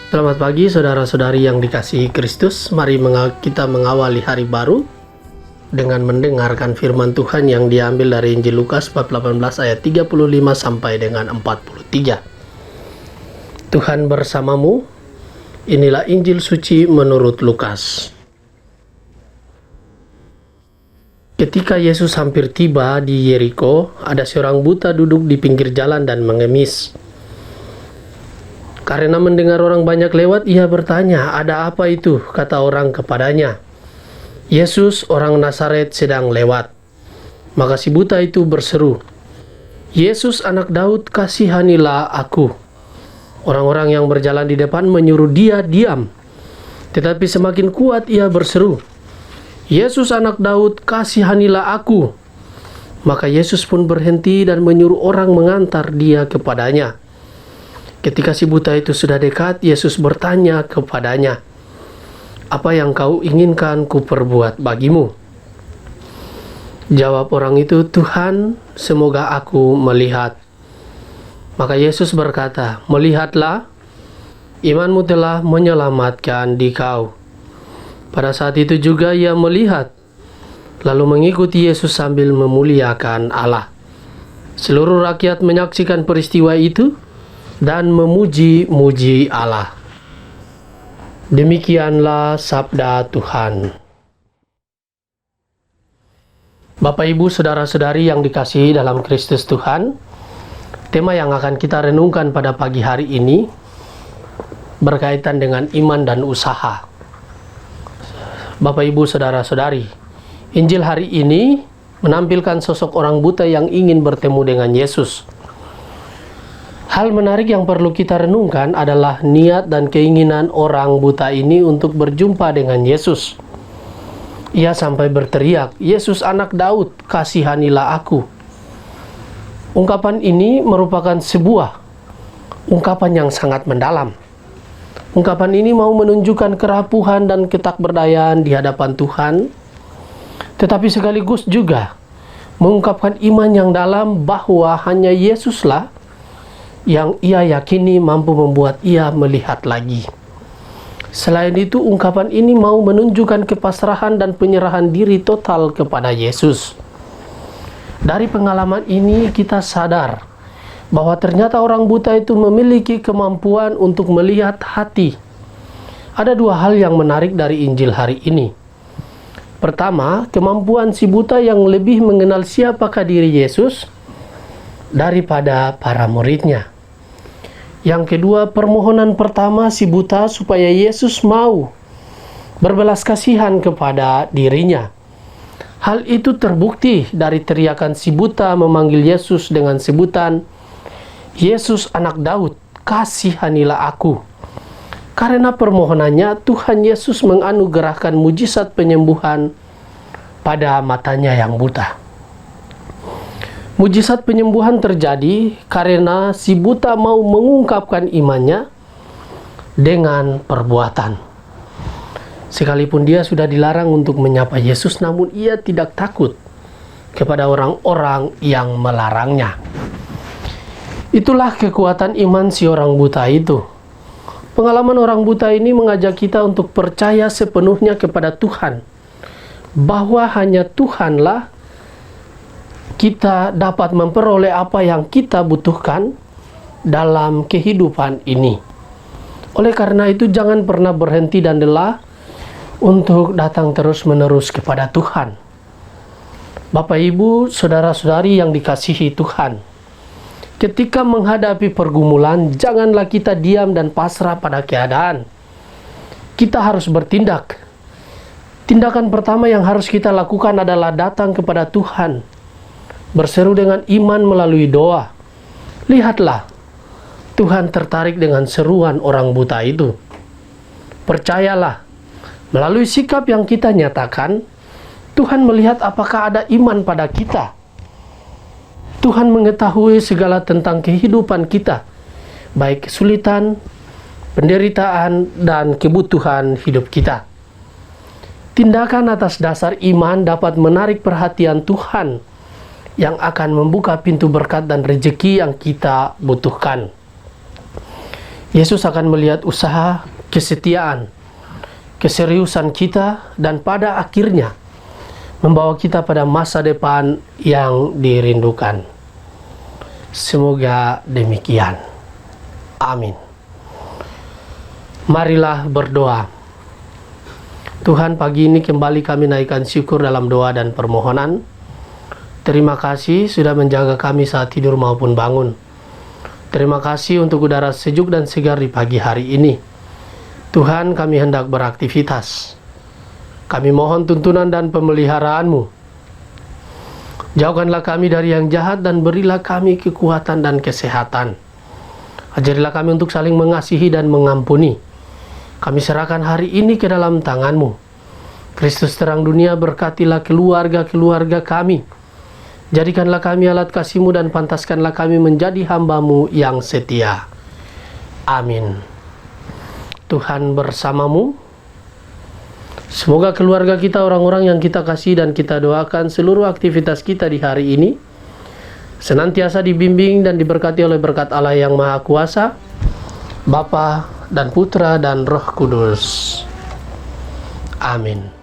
Selamat pagi saudara-saudari yang dikasihi Kristus. Mari kita mengawali hari baru dengan mendengarkan firman Tuhan yang diambil dari Injil Lukas bab 18 ayat 35 sampai dengan 43. Tuhan bersamamu. Inilah Injil suci menurut Lukas. Ketika Yesus hampir tiba di Yeriko, ada seorang buta duduk di pinggir jalan dan mengemis. Karena mendengar orang banyak lewat, ia bertanya, "Ada apa itu?" Kata orang kepadanya, "Yesus orang Nazaret sedang lewat." Maka si buta itu berseru, "Yesus anak Daud, kasihanilah aku." Orang-orang yang berjalan di depan menyuruh dia diam. Tetapi semakin kuat ia berseru, "Yesus anak Daud, kasihanilah aku." Maka Yesus pun berhenti dan menyuruh orang mengantar dia kepadanya. Ketika si buta itu sudah dekat, Yesus bertanya kepadanya, "Apa yang kau inginkan ku perbuat bagimu?" Jawab orang itu, "Tuhan, semoga aku melihat." Maka Yesus berkata, "Melihatlah, imanmu telah menyelamatkan dikau." Pada saat itu juga ia melihat, lalu mengikuti Yesus sambil memuliakan Allah. Seluruh rakyat menyaksikan peristiwa itu dan memuji-muji Allah. Demikianlah sabda Tuhan. Bapak, Ibu, saudara-saudari yang dikasihi dalam Kristus Tuhan, tema yang akan kita renungkan pada pagi hari ini berkaitan dengan iman dan usaha. Bapak, Ibu, saudara-saudari, Injil hari ini menampilkan sosok orang buta yang ingin bertemu dengan Yesus. Hal menarik yang perlu kita renungkan adalah niat dan keinginan orang buta ini untuk berjumpa dengan Yesus. Ia sampai berteriak, "Yesus anak Daud, kasihanilah aku." Ungkapan ini merupakan sebuah ungkapan yang sangat mendalam. Ungkapan ini mau menunjukkan kerapuhan dan ketakberdayaan di hadapan Tuhan, tetapi sekaligus juga mengungkapkan iman yang dalam bahwa hanya Yesuslah yang ia yakini mampu membuat ia melihat lagi. Selain itu, ungkapan ini mau menunjukkan kepasrahan dan penyerahan diri total kepada Yesus. Dari pengalaman ini kita sadar bahwa ternyata orang buta itu memiliki kemampuan untuk melihat hati. Ada dua hal yang menarik dari Injil hari ini. Pertama, kemampuan si buta yang lebih mengenal siapakah diri Yesus daripada para muridnya. Yang kedua, permohonan pertama si buta supaya Yesus mau berbelas kasihan kepada dirinya. Hal itu terbukti dari teriakan si buta memanggil Yesus dengan sebutan, "Yesus anak Daud, kasihanilah aku." Karena permohonannya, Tuhan Yesus menganugerahkan mujizat penyembuhan pada matanya yang buta. Mujizat penyembuhan terjadi karena si buta mau mengungkapkan imannya dengan perbuatan. Sekalipun dia sudah dilarang untuk menyapa Yesus, namun ia tidak takut kepada orang-orang yang melarangnya. Itulah kekuatan iman si orang buta itu. Pengalaman orang buta ini mengajak kita untuk percaya sepenuhnya kepada Tuhan, bahwa hanya Tuhanlah kita dapat memperoleh apa yang kita butuhkan dalam kehidupan ini. Oleh karena itu, jangan pernah berhenti dan lelah untuk datang terus-menerus kepada Tuhan. Bapak, Ibu, saudara-saudari yang dikasihi Tuhan, ketika menghadapi pergumulan, janganlah kita diam dan pasrah pada keadaan. Kita harus bertindak. Tindakan pertama yang harus kita lakukan adalah datang kepada Tuhan, berseru dengan iman melalui doa. Lihatlah, Tuhan tertarik dengan seruan orang buta itu. Percayalah, melalui sikap yang kita nyatakan, Tuhan melihat apakah ada iman pada kita. Tuhan mengetahui segala tentang kehidupan kita, baik kesulitan, penderitaan, dan kebutuhan hidup kita. Tindakan atas dasar iman dapat menarik perhatian Tuhan yang akan membuka pintu berkat dan rezeki yang kita butuhkan. Yesus akan melihat usaha, kesetiaan, keseriusan kita, dan pada akhirnya membawa kita pada masa depan yang dirindukan. Semoga demikian. Amin. Marilah berdoa. Tuhan, pagi ini kembali kami naikkan syukur dalam doa dan permohonan. Terima kasih sudah menjaga kami saat tidur maupun bangun. Terima kasih untuk udara sejuk dan segar di pagi hari ini. Tuhan, kami hendak beraktivitas. Kami mohon tuntunan dan pemeliharaan-Mu. Jauhkanlah kami dari yang jahat dan berilah kami kekuatan dan kesehatan. Ajarilah kami untuk saling mengasihi dan mengampuni. Kami serahkan hari ini ke dalam tangan-Mu. Kristus terang dunia, berkatilah keluarga-keluarga kami. Jadikanlah kami alat kasih-Mu dan pantaskanlah kami menjadi hamba-Mu yang setia. Amin. Tuhan bersamamu. Semoga keluarga kita, orang-orang yang kita kasih dan kita doakan, seluruh aktivitas kita di hari ini senantiasa dibimbing dan diberkati oleh berkat Allah yang Maha Kuasa, Bapa dan Putra dan Roh Kudus. Amin.